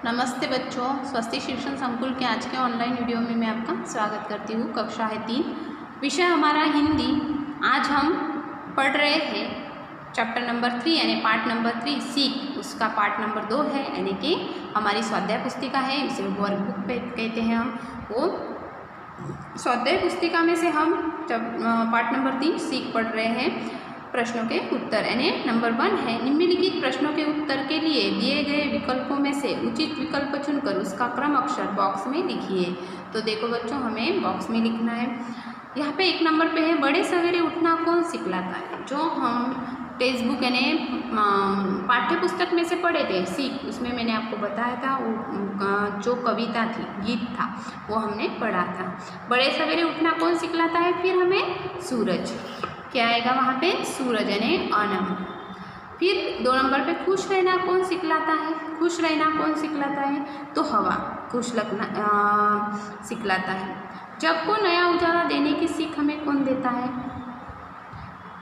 नमस्ते बच्चों, स्वस्ति शिक्षण संकुल के आज के ऑनलाइन वीडियो में मैं आपका स्वागत करती हूँ। कक्षा है 3, विषय हमारा हिंदी। आज हम पढ़ रहे हैं चैप्टर नंबर 3 यानी पार्ट नंबर 3 सीख, उसका पार्ट नंबर 2 है यानी कि हमारी स्वाध्याय पुस्तिका है, इसे वर्कबुक कहते हैं हम। वो स्वाध्याय पुस्तिका में से हम पार्ट नंबर 3 सीख पढ़ रहे हैं। प्रश्नों के उत्तर यानी नंबर 1 है, निम्नलिखित प्रश्नों के उत्तर के लिए दिए गए विकल्पों में से उचित विकल्प चुनकर उसका क्रम अक्षर बॉक्स में लिखिए। तो देखो बच्चों, हमें बॉक्स में लिखना है। यहाँ पे 1 नंबर पे है, बड़े सवेरे उठना कौन सिखलाता है। जो हम टेक्स्ट बुक यानी पाठ्य पुस्तक में से पढ़े थे सीख, उसमें मैंने आपको बताया था वो जो कविता थी, गीत था, वो हमने पढ़ा था। बड़े सवेरे उठना कौन सिखलाता है, फिर हमें सूरज, क्या आएगा वहाँ पे, सूरज यानी अनम। फिर 2 नंबर पे खुश रहना कौन सिखलाता है, खुश रहना कौन सिखलाता है, तो हवा खुश लगना सिखलाता है। जग को नया उजाला देने की सीख हमें कौन देता है,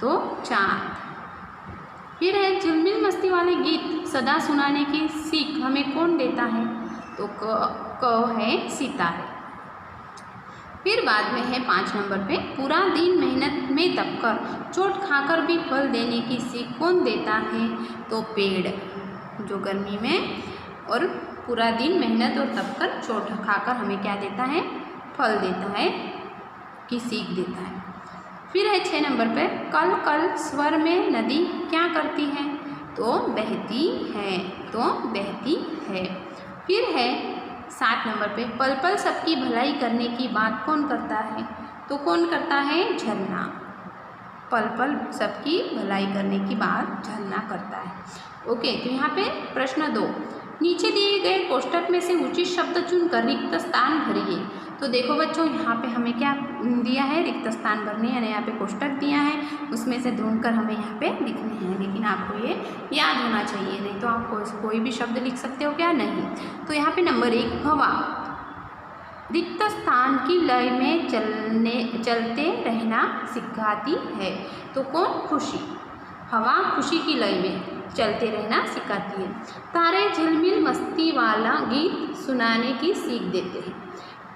तो चाँद। फिर है झिलमिल मस्ती वाले गीत सदा सुनाने की सीख हमें कौन देता है, तो क है सितारे। फिर बाद में है 5 नंबर पे, पूरा दिन मेहनत में दबकर चोट खाकर भी फल देने की सीख कौन देता है, तो पेड़। जो गर्मी में और पूरा दिन मेहनत और दबकर चोट खाकर हमें क्या देता है, फल देता है की सीख देता है। फिर है 6 नंबर पे, कल कल स्वर में नदी क्या करती है, तो बहती है, तो बहती है। फिर है 7 नंबर पे, पल पल सबकी भलाई करने की बात कौन करता है, तो कौन करता है, झरना। पल पल सबकी भलाई करने की बात झरना करता है। ओके, तो यहाँ पे प्रश्न 2, नीचे दिए गए कोष्टक में से उचित शब्द चुनकर रिक्त स्थान भरिए। तो देखो बच्चों, यहाँ पे हमें क्या दिया है, रिक्त स्थान भरने, यानी यहाँ पे कोष्टक दिया है, उसमें से ढूंढकर हमें यहाँ पे लिखने हैं। लेकिन आपको ये याद होना चाहिए, नहीं तो आप कोई भी शब्द लिख सकते हो क्या, नहीं। तो यहाँ पे नंबर 1, हवा रिक्त स्थान की लय में चलते रहना सिखाती है, तो कौन, खुशी। हवा खुशी की लय में चलते रहना सिखाती है। तारे झिलमिल मस्ती वाला गीत सुनाने की सीख देते हैं।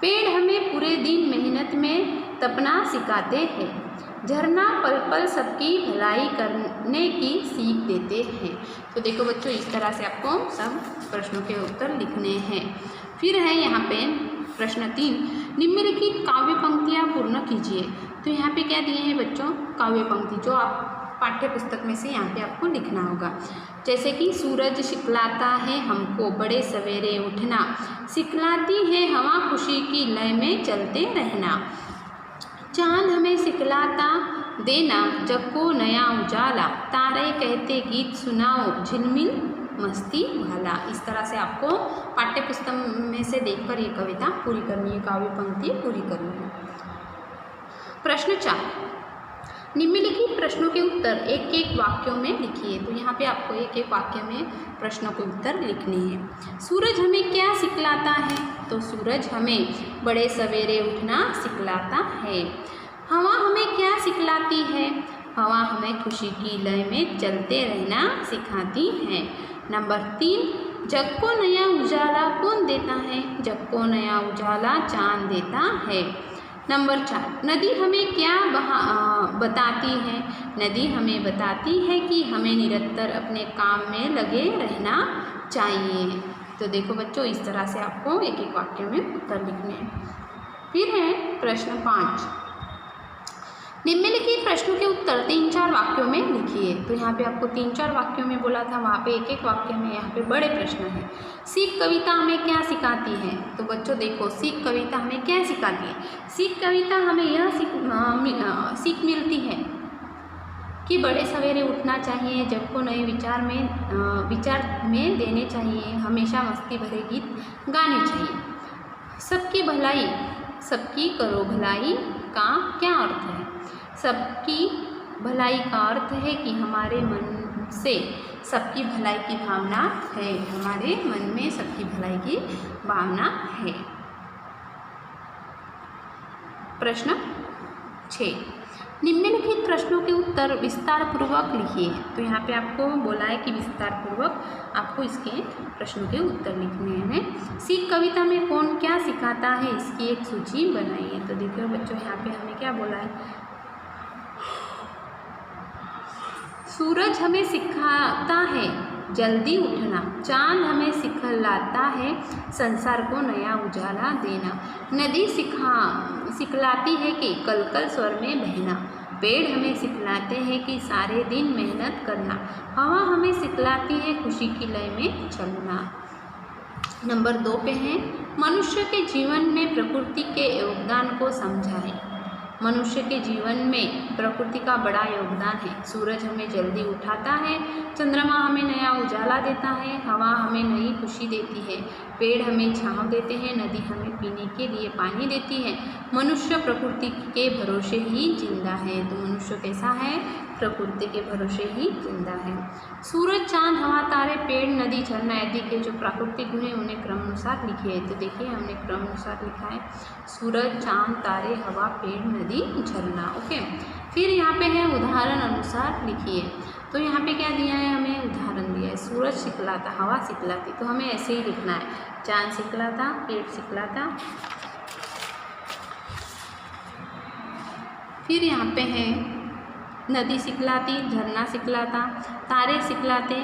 पेड़ हमें पूरे दिन मेहनत में तपना सिखाते हैं। झरना पल पल सबकी भलाई करने की सीख देते हैं। तो देखो बच्चों, इस तरह से आपको सब प्रश्नों के उत्तर लिखने हैं। फिर है यहाँ पे प्रश्न 3, निम्नलिखित काव्य पंक्तियाँ पूर्ण कीजिए। तो यहाँ पे क्या दिए हैं बच्चों, काव्य पंक्ति जो आप पाठ्य पुस्तक में से यहाँ पे आपको लिखना होगा। जैसे कि सूरज सिखलाता है हमको बड़े सवेरे उठना, सिखलाती है हवा खुशी की लय में चलते रहना। चांद हमें सिखलाता देना जग को नया उजाला, तारे कहते गीत सुनाओ झिलमिल मस्ती वाला। इस तरह से आपको पाठ्य पुस्तक में से देखकर ये कविता पूरी करनी है, काव्य पंक्ति पूरी करनी है। प्रश्न 4, निम्नलिखित प्रश्नों के उत्तर एक एक वाक्यों में लिखिए। तो यहाँ पे आपको एक एक वाक्य में प्रश्नों के उत्तर लिखने हैं। सूरज हमें क्या सिखलाता है, तो सूरज हमें बड़े सवेरे उठना सिखलाता है। हवा हमें क्या सिखलाती है, हवा हमें खुशी की लय में चलते रहना सिखाती है। नंबर 3, जग को नया उजाला कौन देता है, जग को नया उजाला चांद देता है। नंबर 4, नदी हमें क्या बताती है, नदी हमें बताती है कि हमें निरंतर अपने काम में लगे रहना चाहिए। तो देखो बच्चों, इस तरह से आपको एक एक वाक्य में उत्तर लिखने हैं। फिर है प्रश्न 5, निम्नलिखित प्रश्नों के उत्तर 3-4 वाक्यों में लिखिए। तो यहाँ पे आपको 3-4 वाक्यों में बोला था, वहाँ पे एक एक वाक्य में यहाँ पे बड़े प्रश्न हैं। सीख कविता हमें क्या सिखाती है, तो बच्चों देखो, सीख कविता हमें क्या सिखाती है। सीख कविता हमें यह सीख मिलती है कि बड़े सवेरे उठना चाहिए, जग को नए विचार में देने चाहिए, हमेशा मस्ती भरे गीत गाने चाहिए। सबकी भलाई, सबकी करो भलाई का क्या अर्थ है, सबकी भलाई का अर्थ है कि हमारे मन से सबकी भलाई की भावना है, हमारे मन में सबकी भलाई की भावना है। प्रश्न 6, निम्नलिखित प्रश्नों के उत्तर विस्तार पूर्वक लिखिए। तो यहाँ पे आपको बोला है कि विस्तार पूर्वक आपको इसके प्रश्नों के उत्तर लिखने हैं। सीख कविता में कौन क्या सिखाता है, इसकी एक सूची बनाइए। तो देखिए बच्चों, यहाँ पे हमें क्या बोला है, सूरज हमें सिखाता है जल्दी उठना, चांद हमें सिखलाता है संसार को नया उजाला देना, नदी सिखलाती है कि कल कल स्वर में बहना, पेड़ हमें सिखलाते हैं कि सारे दिन मेहनत करना, हवा हमें सिखलाती है खुशी की लय में चलना। नंबर 2 पे है, मनुष्य के जीवन में प्रकृति के योगदान को समझाएं। मनुष्य के जीवन में प्रकृति का बड़ा योगदान है। सूरज हमें जल्दी उठाता है, चंद्रमा हमें नया उजाला देता है, हवा हमें नई खुशी देती है, पेड़ हमें छांव देते हैं, नदी हमें पीने के लिए पानी देती है। मनुष्य प्रकृति के भरोसे ही जिंदा है। तो मनुष्य कैसा है, प्रकृति के भरोसे ही जिंदा है। सूरज, चांद, हवा, तारे, पेड़, नदी, झरना आदि के जो प्राकृतिक गुण हैं उन्हें क्रमानुसार लिखिए। तो देखिए हमने क्रमानुसार लिखा है, सूरज, चांद, तारे, हवा, पेड़, नदी, झरना। ओके, फिर यहाँ पे है उदाहरण अनुसार लिखिए। तो यहाँ पे क्या दिया है, हमें उदाहरण दिया है, सूरज सिखलाता, हवा सिखलाती, तो हमें ऐसे ही लिखना है, चांद सिखलाता, पेड़ सिखलाता। फिर यहाँ पे है नदी सिखलाती, झरना सिखलाता, तारे सिखलाते,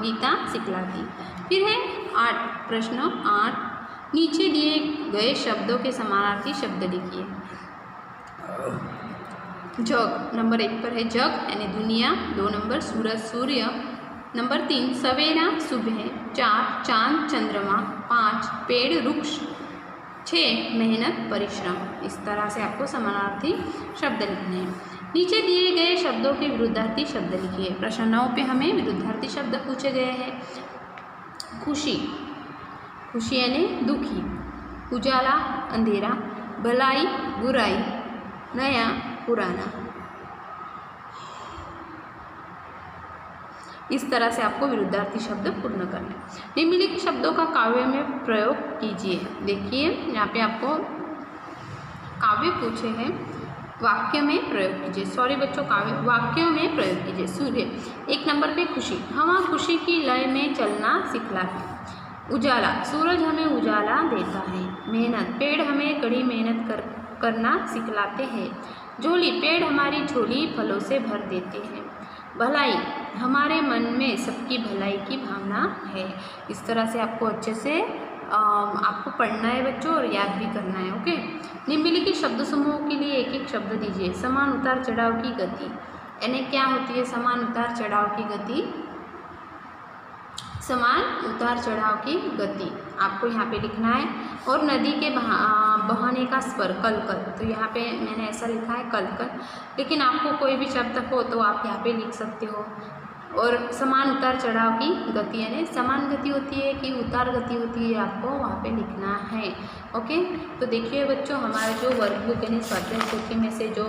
गीता सिखलाती। फिर है 8, प्रश्न 8, नीचे दिए गए शब्दों के समानार्थी शब्द लिखिए। जग, नंबर 1 पर है जग यानी दुनिया, 2 नंबर सूरज सूर्य, नंबर 3 सवेरा सुबह, 4 चांद चंद्रमा, 5 पेड़ वृक्ष, 6 मेहनत परिश्रम। इस तरह से आपको समानार्थी शब्द लिखने हैं। नीचे दिए गए शब्दों के विरुद्धार्थी शब्द लिखिए। प्रश्न 9 पे हमें विरुद्धार्थी शब्द पूछे गए हैं। खुशी, खुशी यानी दुखी, उजाला अंधेरा, भलाई बुराई, नया पुराना। इस तरह से आपको विरुद्धार्थी शब्द पूर्ण करना है। निम्नलिखित शब्दों का काव्य में प्रयोग कीजिए। देखिए यहाँ पे आपको काव्य पूछे हैं, वाक्य में प्रयोग कीजिए। सॉरी बच्चों, काव्य वाक्यों में प्रयोग कीजिए। सूर्य, 1 नंबर पे खुशी, हवा खुशी की लय में चलना सिखलाती। उजाला, सूरज हमें उजाला देता है। मेहनत, पेड़ हमें कड़ी मेहनत करना सिखलाते हैं। झोली, पेड़ हमारी झोली फलों से भर देते हैं। भलाई, हमारे मन में सबकी भलाई की भावना है। इस तरह से आपको अच्छे से आपको पढ़ना है बच्चों और याद भी करना है। ओके, निम्नलिखित शब्द समूहों के लिए एक एक शब्द दीजिए। समान उतार चढ़ाव की गति, यानी क्या होती है समान उतार चढ़ाव की गति? समान उतार चढ़ाव की गति आपको यहाँ पे लिखना है। और नदी के बहाने का स्वर कल कल, तो यहाँ पे मैंने ऐसा लिखा है कल कल, लेकिन आपको कोई भी शब्द हो तो आप यहाँ पे लिख सकते हो। और समान उतार चढ़ाव की गति यानी समान गति होती है कि उतार गति होती है, आपको वहाँ पे लिखना है। ओके, तो देखिए बच्चों, हमारा जो वर्कबुक यानी स्वाध्याय पोथी में से जो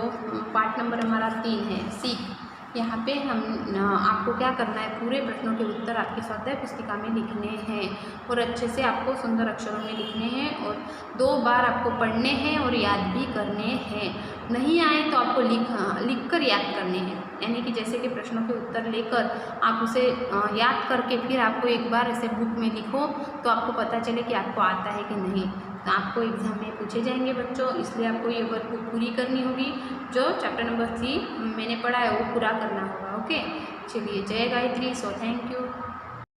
पार्ट नंबर हमारा 3 है सीख, यहाँ पे हम आपको क्या करना है, पूरे प्रश्नों के उत्तर आपकी स्वाध्याय पुस्तिका में लिखने हैं और अच्छे से आपको सुंदर अक्षरों में लिखने हैं और 2 बार आपको पढ़ने हैं और याद भी करने हैं। नहीं आए तो आपको लिख कर याद करने हैं, यानी कि जैसे कि प्रश्नों के उत्तर लेकर आप उसे याद करके फिर आपको एक बार ऐसे बुक में लिखो तो आपको पता चले कि आपको आता है कि नहीं। तो आपको एग्ज़ाम में पूछे जाएंगे बच्चों, इसलिए आपको ये वर्कबुक पूरी करनी होगी। जो चैप्टर नंबर 3 मैंने पढ़ा है वो पूरा करना होगा। ओके, चलिए, जय गायत्री। So thank you.